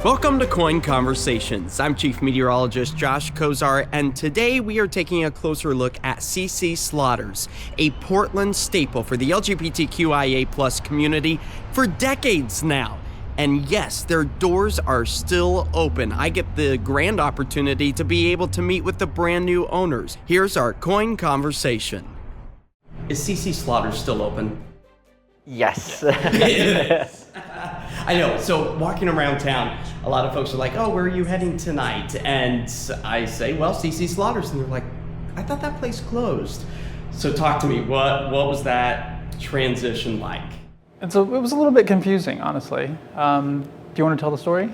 Welcome to KOIN Conversations. I'm Chief Meteorologist Josh Cozart, and today we are taking a closer look at CC Slaughters, a Portland staple for the LGBTQIA+ community for decades now. And yes, their doors are still open. I get the grand opportunity to be able to meet with the brand new owners. Here's our KOIN Conversation. Is CC Slaughters still open? Yes. It is. I know. So walking around town, a lot of folks are like, "Oh, where are you heading tonight?" And I say, "Well, CC Slaughters," and they're like, "I thought that place closed." So talk to me. What was that transition like? And so it was a little bit confusing, honestly. Do you want to tell the story?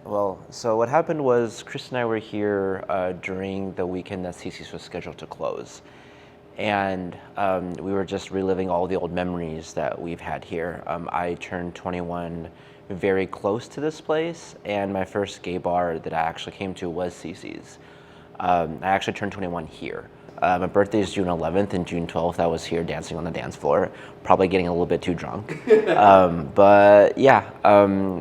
Well, so what happened was Chris and I were here during the weekend that CC's was scheduled to close. And we were just reliving all the old memories that we've had here. I turned 21 very close to this place, and my first gay bar that I actually came to was CC's. I actually turned 21 here. My birthday is June 11th, and June 12th I was here dancing on the dance floor, probably getting a little bit too drunk. But yeah,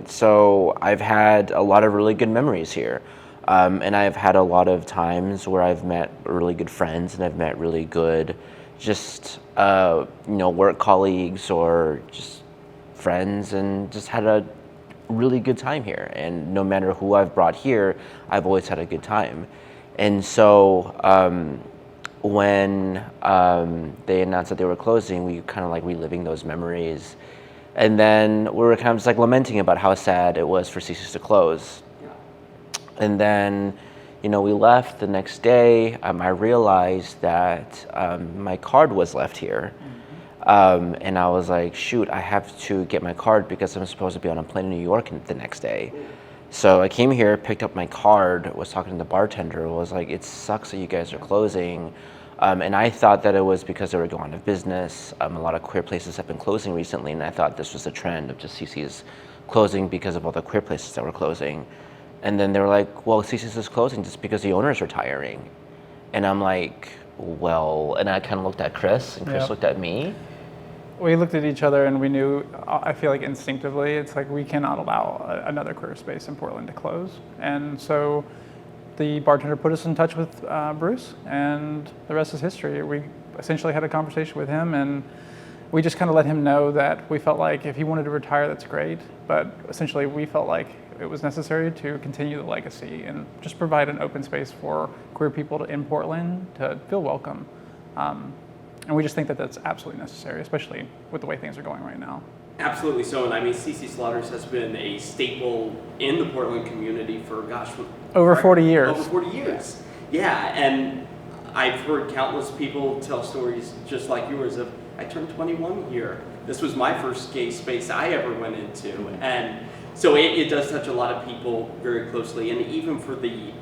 so I've had a lot of really good memories here. And I've had a lot of times where I've met really good friends, and I've met really good just work colleagues or just friends, and just had a really good time here. And no matter who I've brought here, I've always had a good time. And so when they announced that they were closing, we kind of like reliving those memories. And then we were kind of just like lamenting about how sad it was for CC's to close. And then, we left the next day. I realized that my card was left here. And I was like, shoot, I have to get my card because I'm supposed to be on a plane in New York the next day. So I came here, picked up my card, was talking to the bartender, was like, it sucks that you guys are closing. And I thought that it was because they were going out of business. A lot of queer places have been closing recently, and I thought this was a trend of just CC's closing because of all the queer places that were closing. And then they were like, well, CC's is closing just because the owner's retiring. And I'm like, well, and I kind of looked at Chris, and Chris looked at me. We looked at each other and we knew, I feel like instinctively, it's like we cannot allow another queer space in Portland to close. And so the bartender put us in touch with Bruce, and the rest is history. We essentially had a conversation with him, and we just kind of let him know that we felt like if he wanted to retire, that's great. But essentially we felt like it was necessary to continue the legacy and just provide an open space for queer people in Portland to feel welcome. And we just think that that's absolutely necessary, especially with the way things are going right now. Absolutely so, and I mean, CC Slaughters has been a staple in the Portland community for, over 40 years. Over 40 years, yeah, and I've heard countless people tell stories just like yours of, I turned 21 here. This was my first gay space I ever went into, and so it does touch a lot of people very closely, and even for the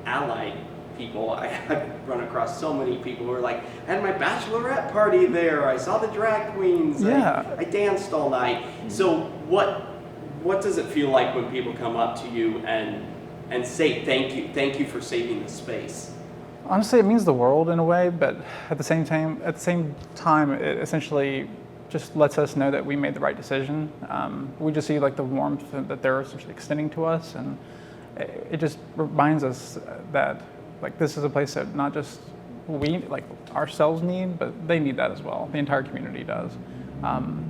allied people, I've run across so many people who are like, I had my bachelorette party there, I saw the drag queens, I danced all night. So what does it feel like when people come up to you and say thank you for saving the space? Honestly, it means the world in a way, but at the same time, it essentially just lets us know that we made the right decision. We just see like the warmth that they're essentially extending to us, and it just reminds us that like this is a place that not just we like ourselves need, but they need that as well. The entire community does.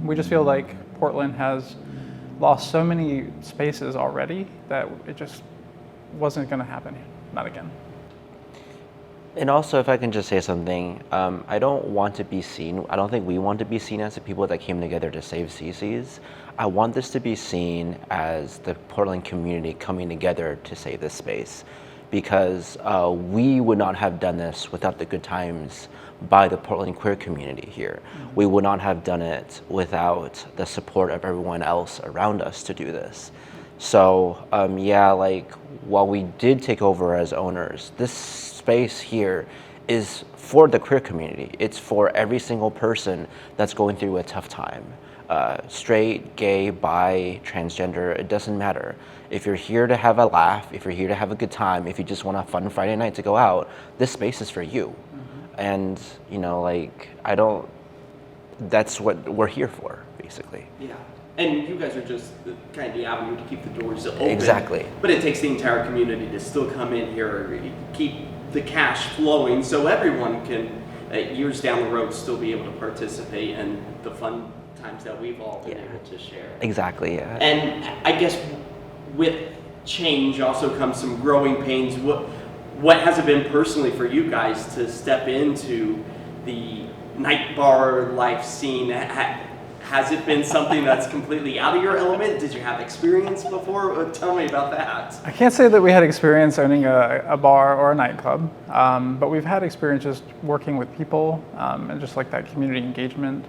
We just feel like Portland has lost so many spaces already that it just wasn't going to happen, not again. And also, if I can just say something, I don't think we want to be seen as the people that came together to save CC's. I want this to be seen as the Portland community coming together to save this space, because we would not have done this without the good times by the Portland queer community here. Mm-hmm. We would not have done it without the support of everyone else around us to do this. So while we did take over as owners, this space here is for the queer community. It's for every single person that's going through a tough time. Straight, gay, bi, transgender, it doesn't matter. If you're here to have a laugh, if you're here to have a good time, if you just want a fun Friday night to go out, this space is for you. Mm-hmm. And that's what we're here for, basically. Yeah. And you guys are just the kind of the avenue to keep the doors open. Exactly. But it takes the entire community to still come in here, keep the cash flowing, so everyone can, years down the road, still be able to participate in the fun times that we've all been able to share. Exactly, yeah. And I guess with change also comes some growing pains. What has it been personally for you guys to step into the night bar life scene? Has it been something that's completely out of your element? Did you have experience before? Tell me about that. I can't say that we had experience owning a bar or a nightclub, but we've had experience just working with people and just like that community engagement,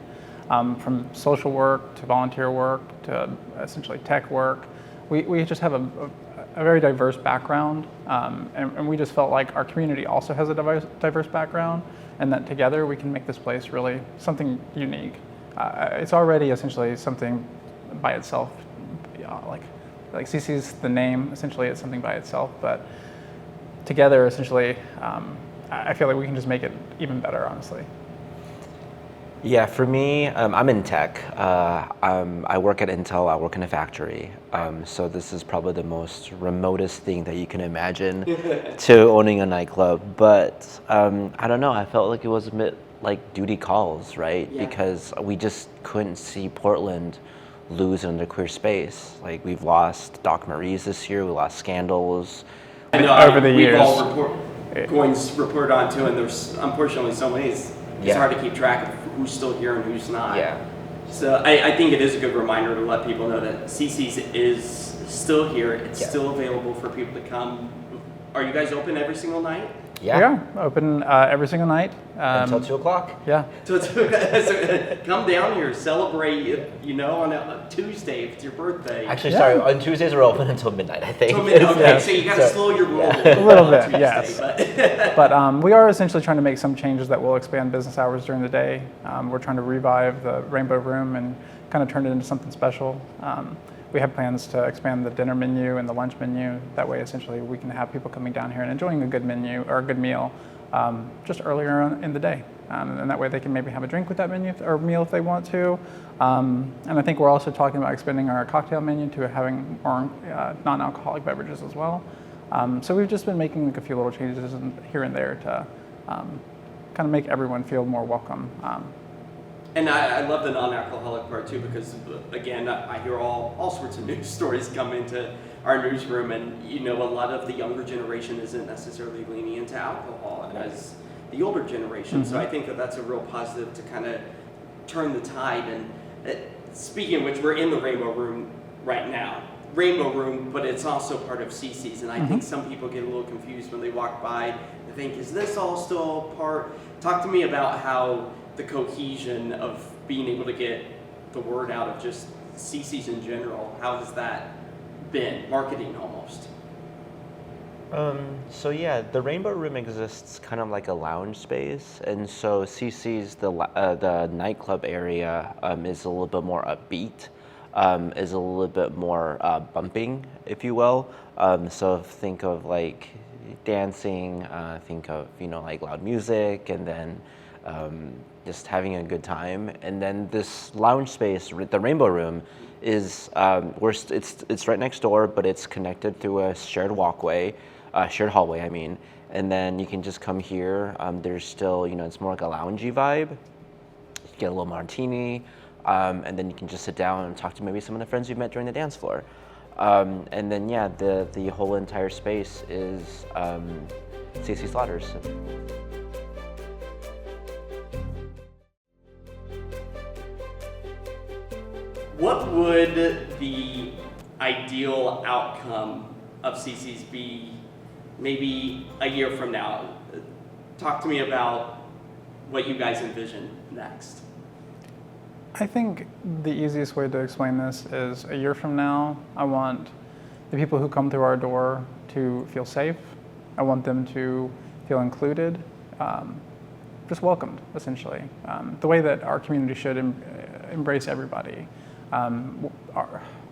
from social work to volunteer work to essentially tech work. We just have a very diverse background, and we just felt like our community also has a diverse background, and that together we can make this place really something unique. It's already essentially something by itself, like CC's the name, essentially it's something by itself, but together essentially, I feel like we can just make it even better, honestly. Yeah, for me, I'm in tech. I work at Intel, I work in a factory. So this is probably the most remotest thing that you can imagine to owning a nightclub. But I don't know, I felt like it was a bit like duty calls, right? Yeah. Because we just couldn't see Portland lose in the queer space. Like we've lost Doc Marie's this year, we lost Scandals. I know, Over the years. We've all COIN's report on too, and there's unfortunately so many, it's hard to keep track of who's still here and who's not. Yeah. So I think it is a good reminder to let people know that CC's is still here. It's still available for people to come. Are you guys open every single night? Yeah. We are open every single night. Until 2 o'clock. Yeah. So come down here, celebrate, on a Tuesday if it's your birthday. Actually, sorry, on Tuesdays we're open until midnight, I think. Okay, so you got to slow your roll A little bit, Tuesday, yes. But we are essentially trying to make some changes that will expand business hours during the day. We're trying to revive the Rainbow Room and kind of turn it into something special. We have plans to expand the dinner menu and the lunch menu. That way, essentially, we can have people coming down here and enjoying a good menu or a good meal just earlier in the day. And that way, they can maybe have a drink with that menu or meal if they want to. And I think we're also talking about expanding our cocktail menu to having more non-alcoholic beverages as well. So we've just been making like a few little changes here and there to kind of make everyone feel more welcome. And I love the non-alcoholic part too, because again, I hear all sorts of news stories come into our newsroom, and a lot of the younger generation isn't necessarily leaning into alcohol as the older generation. Mm-hmm. So I think that that's a real positive to kind of turn the tide. And speaking of which, we're in the Rainbow Room right now. Rainbow Room, but it's also part of CC's, and I think some people get a little confused when they walk by. They think, is this all still part? Talk to me about how the cohesion of being able to get the word out of just CC's in general, how has that been? Marketing almost. So yeah, the Rainbow Room exists kind of like a lounge space, and so CC's, the nightclub area, is a little bit more upbeat, is a little bit more bumping, if you will. So think of like dancing, think of like loud music, and then just having a good time. And then this lounge space, the Rainbow Room, is it's right next door, but it's connected through a shared walkway, shared hallway, I mean. And then you can just come here. There's still, it's more like a loungy vibe. You get a little martini, and then you can just sit down and talk to maybe some of the friends you've met during the dance floor. And then the whole entire space is CC Slaughters. What would the ideal outcome of CC's be maybe a year from now? Talk to me about what you guys envision next. I think the easiest way to explain this is a year from now, I want the people who come through our door to feel safe. I want them to feel included, just welcomed, essentially. The way that our community should embrace everybody.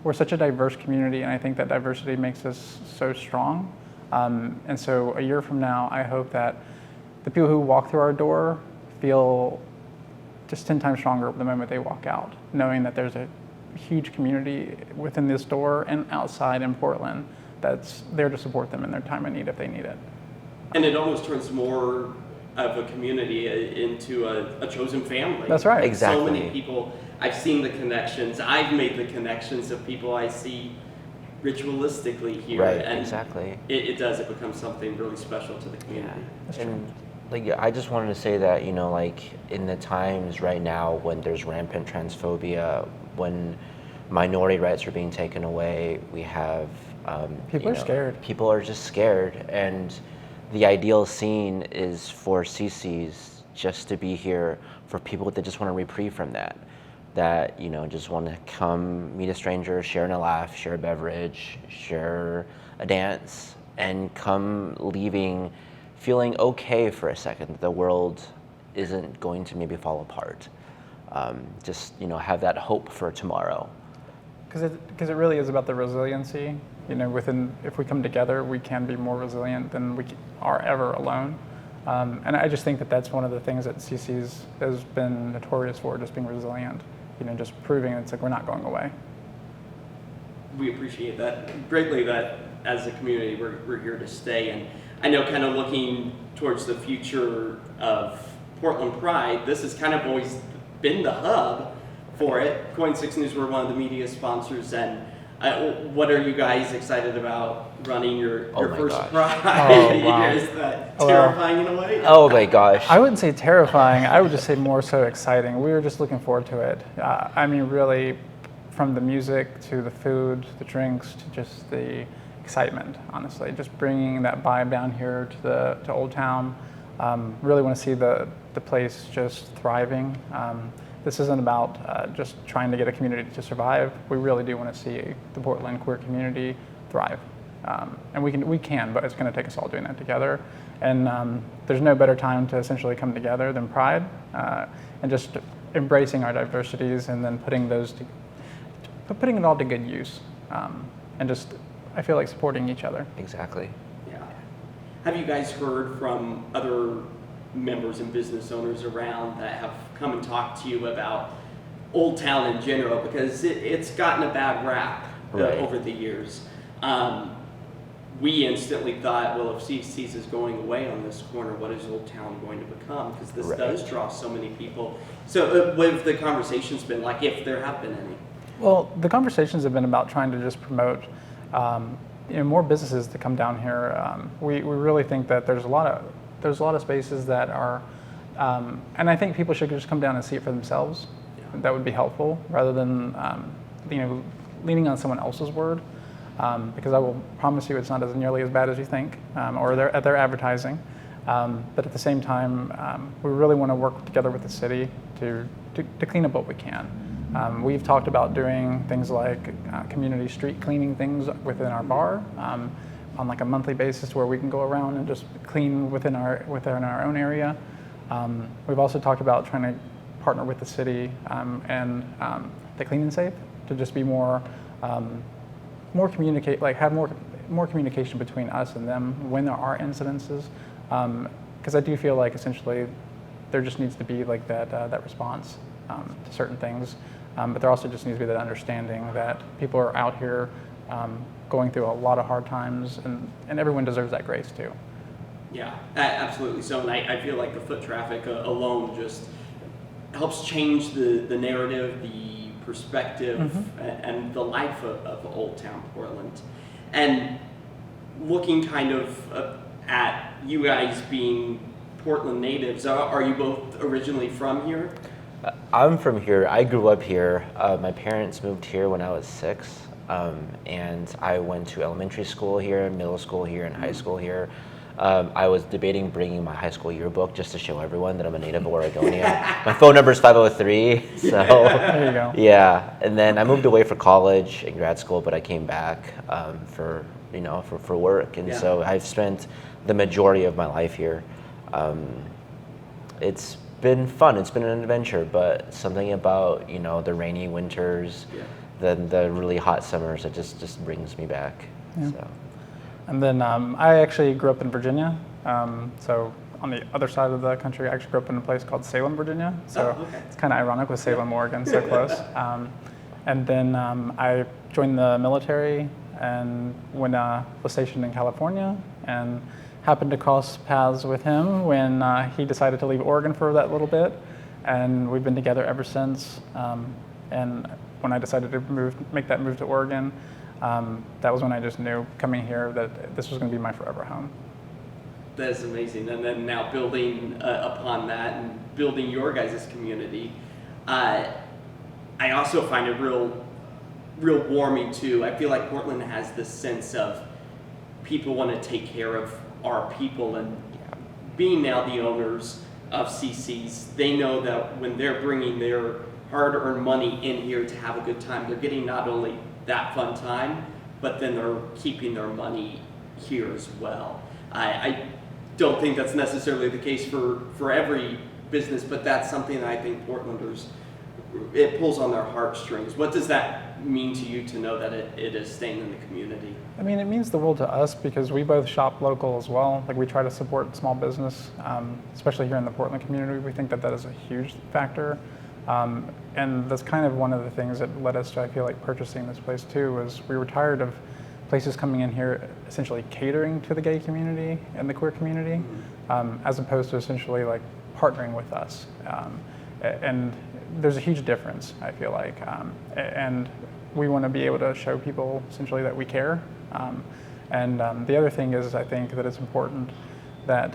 We're such a diverse community, and I think that diversity makes us so strong. And so a year from now, I hope that the people who walk through our door feel just 10 times stronger the moment they walk out, knowing that there's a huge community within this store and outside in Portland that's there to support them in their time of need if they need it. And it almost turns more of a community into a chosen family. That's right. Exactly. So many people, I've seen the connections, I've made the connections of people I see ritualistically here. Right, and exactly. It does, it becomes something really special to the community. And like, I just wanted to say that, you know, like in the times right now when there's rampant transphobia, when minority rights are being taken away, we have People are scared. People are just scared, and the ideal scene is for CC's just to be here for people that just want a reprieve from that, you know, just want to come meet a stranger, share a laugh, share a beverage, share a dance, and come leaving feeling okay for a second, that the world isn't going to maybe fall apart. Just, you know, have that hope for tomorrow. Because it really is about the resiliency. You know, if we come together, we can be more resilient than we are ever alone. And I just think that that's one of the things that CC's has been notorious for, just being resilient. You know, just proving it's like we're not going away. We appreciate that greatly, that as a community we're here to stay. And I know, kind of looking towards the future of Portland Pride, this has kind of always been the hub for it. KOIN 6 News, we're one of the media sponsors, and what are you guys excited about running your first gosh. Pride? Oh, wow. Is that terrifying in a way? Oh my gosh. I wouldn't say terrifying. I would just say more so exciting. We were just looking forward to it. I mean, really, from the music to the food, the drinks, to just the excitement, honestly. Just bringing that vibe down here to Old Town. Really want to see the place just thriving. This isn't about just trying to get a community to survive. We really do want to see the Portland queer community thrive. And we can, but it's going to take us all doing that together. And there's no better time to essentially come together than Pride, and just embracing our diversities and then putting it all to good use. And just, I feel like, supporting each other. Exactly. Yeah. Have you guys heard from other members and business owners around that have come and talked to you about Old Town in general? Because it's gotten a bad rap over the years. We instantly thought, well, if CC's is going away on this corner, what is Old Town going to become? Because this does draw so many people. So what have the conversations been like, if there have been any? Well, the conversations have been about trying to just promote more businesses to come down here. We really think that there's a lot of spaces that are, and I think people should just come down and see it for themselves. Yeah. That would be helpful, rather than leaning on someone else's word. Because I will promise you, it's not as nearly as bad as you think, or their advertising. But at the same time, we really want to work together with the city to clean up what we can. We've talked about doing things like community street cleaning things within our bar on like a monthly basis, where we can go around and just clean within our own area. We've also talked about trying to partner with the city and the Clean and Safe to just be more communicate, like have more communication between us and them when there are incidences. Because I do feel like essentially there just needs to be like that response to certain things. But there also just needs to be that understanding that people are out here going through a lot of hard times, and everyone deserves that grace too. Yeah, absolutely. So, and I feel like the foot traffic alone just helps change the narrative, the perspective, and the life of Old Town Portland. And looking kind of at you guys being Portland natives, are you both originally from here? I'm from here. I grew up here. My parents moved here when I was 6, and I went to elementary school here, middle school here, and high school here. I was debating bringing my high school yearbook just to show everyone that I'm a native Oregonian. My phone number is 503, so There you go. yeah. And then I moved away for college and grad school, but I came back for work, and so I've spent the majority of my life here. It's been fun. It's been an adventure, but something about the rainy winters, then the really hot summers, it just brings me back. Yeah. So. And then I actually grew up in Virginia. So on the other side of the country, I actually grew up in a place called Salem, Virginia. So it's kind of ironic with Salem, Oregon, so close. And then I joined the military and when was stationed in California, and happened to cross paths with him when he decided to leave Oregon for that little bit, and we've been together ever since. And when I decided to make that move to Oregon, that was when I just knew coming here that this was going to be my forever home. That's amazing. And then now building upon that and building your guys' community, I also find it real warming too. I feel like Portland has this sense of people want to take care of our people, and being now the owners of CC's, they know that when they're bringing their hard-earned money in here to have a good time, they're getting not only that fun time, but then they're keeping their money here as well. I don't think that's necessarily the case for every business, but that's something that I think Portlanders, it pulls on their heartstrings. What does that mean to you to know that it is staying in the community? I mean, it means the world to us because we both shop local as well. Like, we try to support small business, especially here in the Portland community. We think that is a huge factor. And that's kind of one of the things that led us to, I feel like, purchasing this place too, was we were tired of places coming in here essentially catering to the gay community and the queer community, as opposed to essentially like partnering with us. And there's a huge difference, I feel like. And we want to be able to show people essentially that we care. And the other thing is, I think that it's important that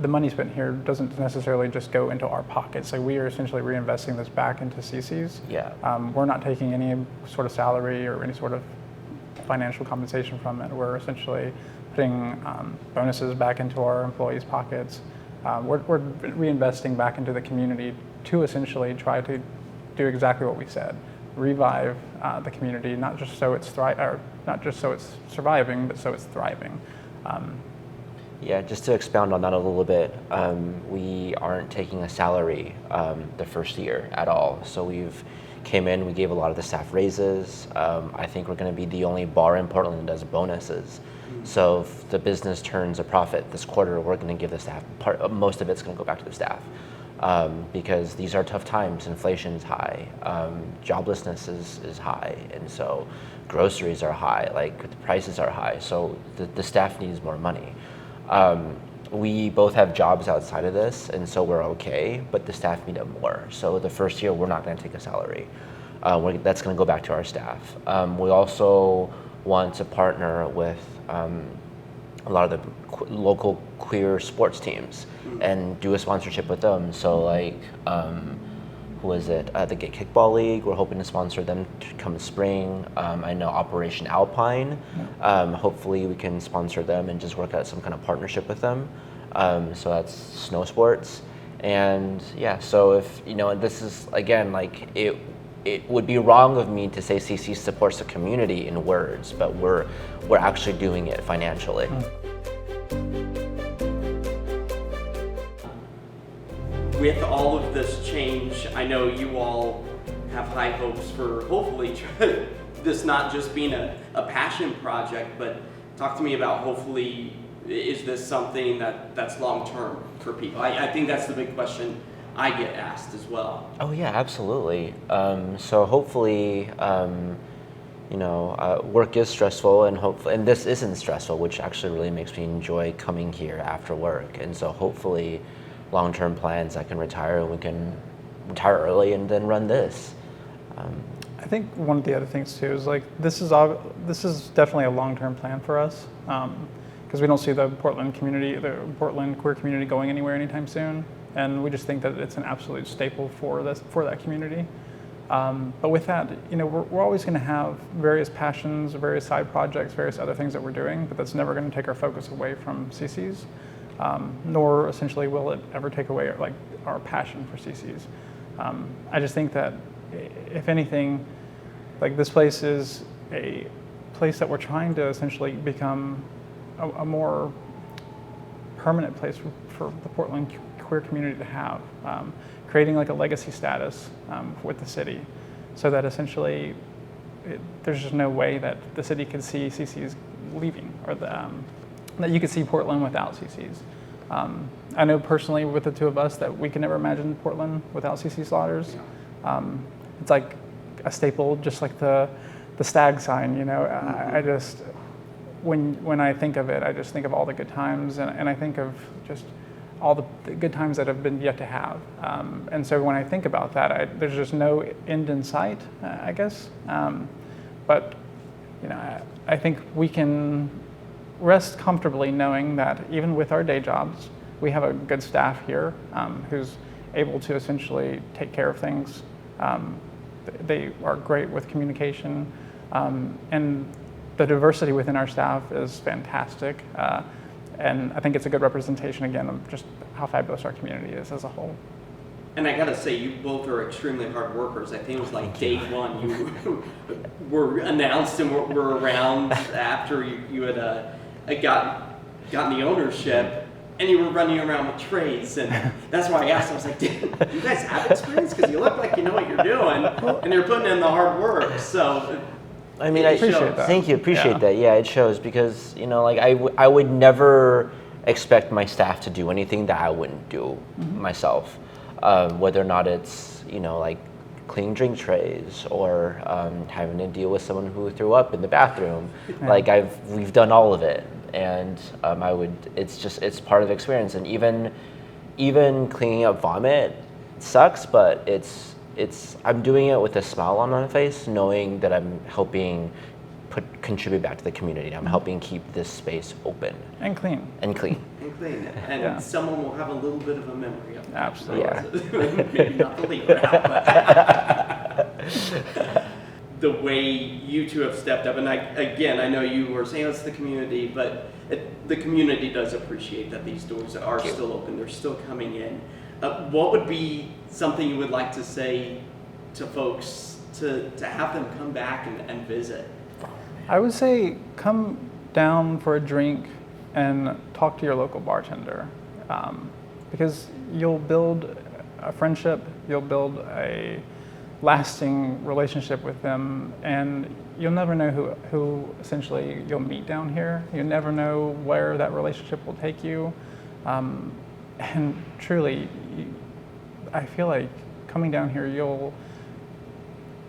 the money spent here doesn't necessarily just go into our pockets. Like, we are essentially reinvesting this back into CC's. Yeah. We're not taking any sort of salary or any sort of financial compensation from it. We're essentially putting bonuses back into our employees' pockets. We're reinvesting back into the community to essentially try to do exactly what we said: revive the community, not just so it's surviving, but so it's thriving. Yeah, just to expound on that a little bit, we aren't taking a salary the first year at all. So we've came in, we gave a lot of the staff raises. I think we're going to be the only bar in Portland that does bonuses. So if the business turns a profit this quarter, we're going to give the staff most of it's going to go back to the staff, because these are tough times. Inflation is high, joblessness is high, and so groceries are high. Like, the prices are high. So the staff needs more money. We both have jobs outside of this, and so we're okay, but the staff need it more. So the first year, we're not going to take a salary. That's going to go back to our staff. We also want to partner with a lot of the local queer sports teams and do a sponsorship with them. So, like, who is it? The Gay Kickball League, we're hoping to sponsor them to come spring. I know Operation Alpine, hopefully we can sponsor them and just work out some kind of partnership with them. So that's snow sports. And yeah, so if, this is, again, like, it would be wrong of me to say CC supports the community in words, but we're actually doing it financially. With all of this change, I know you all have high hopes for hopefully this not just being a passion project, but talk to me about, hopefully, is this something that's long-term for people? I think that's the big question I get asked as well. Oh yeah, absolutely. So hopefully, work is stressful, and this isn't stressful, which actually really makes me enjoy coming here after work. And so hopefully, long-term plans, I can retire, and we can retire early and then run this. I think one of the other things too is, like, this is definitely a long-term plan for us, because we don't see the Portland queer community going anywhere anytime soon, and we just think that it's an absolute staple for that community. But with that, we're always going to have various passions, various side projects, various other things that we're doing, but that's never going to take our focus away from CC's. Nor essentially will it ever take away our passion for CC's. I just think that, if anything, like, this place is a place that we're trying to essentially become a more permanent place for the Portland queer community to have, creating like a legacy status with the city, so that essentially there's just no way that the city could see CC's leaving, or that you could see Portland without CC's. I know personally with the two of us that we can never imagine Portland without CC Slaughters. It's like a staple, just like the stag sign. You know, I just when I think of it, I just think of all the good times, and I think of just all the good times that have been yet to have. And so when I think about that, there's just no end in sight, I guess. But you know, I think we can rest comfortably knowing that even with our day jobs, we have a good staff here who's able to essentially take care of things. They are great with communication, and the diversity within our staff is fantastic. And I think it's a good representation, again, of just how fabulous our community is as a whole. And I gotta say, you both are extremely hard workers. I think it was like day one you were announced and were around after you had gotten the ownership, and you were running around with trays. And that's why I asked. I was like, "Do you guys have experience? Because you look like you know what you're doing, and you're putting in the hard work." So. I mean, I appreciate that. Thank you, appreciate that. Yeah, it shows because, you know, like I would never expect my staff to do anything that I wouldn't do myself, whether or not it's, you know, like cleaning drink trays or having to deal with someone who threw up in the bathroom. Yeah. Like we've done all of it, and it's part of the experience. And even cleaning up vomit sucks, but I'm doing it with a smile on my face, knowing that I'm helping contribute back to the community. I'm helping keep this space open. And clean. And clean. And someone will have a little bit of a memory of that. Absolutely. Yeah. Maybe not the leader out, but the way you two have stepped up, and I know you were saying it's the community, but the community does appreciate that these doors are still open. They're still coming in. What would be something you would like to say to folks to have them come back and visit? I would say come down for a drink and talk to your local bartender, because you'll build a friendship, you'll build a lasting relationship with them, and you'll never know who essentially you'll meet down here. You never know where that relationship will take you. And truly, I feel like coming down here,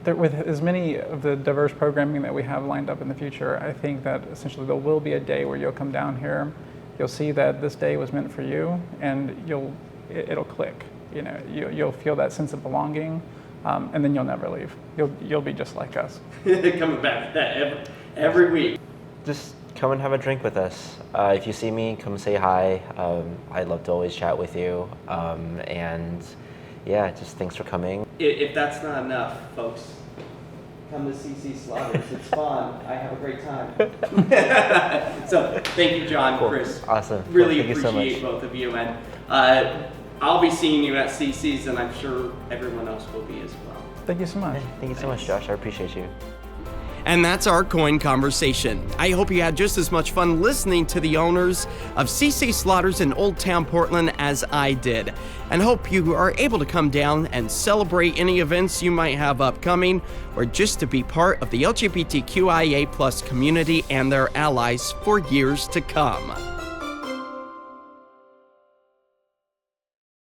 with as many of the diverse programming that we have lined up in the future, I think that essentially there will be a day where you'll come down here, you'll see that this day was meant for you, and it'll click. You know, you'll feel that sense of belonging, and then you'll never leave. You'll be just like us. Coming back every week. Just come and have a drink with us. If you see me, come say hi. I'd love to always chat with you. And yeah, just thanks for coming. If that's not enough, folks, come to CC Slaughters. It's fun. I have a great time. So thank you, John, Cool. Chris. Awesome. Really Thank you so appreciate much. both of you. And I'll be seeing you at CC's, and I'm sure everyone else will be as well. Thank you so much. Thank you so much, Josh. I appreciate you. And that's our KOIN Conversation. I hope you had just as much fun listening to the owners of CC Slaughters in Old Town Portland as I did, and hope you are able to come down and celebrate any events you might have upcoming, or just to be part of the LGBTQIA+ community and their allies for years to come.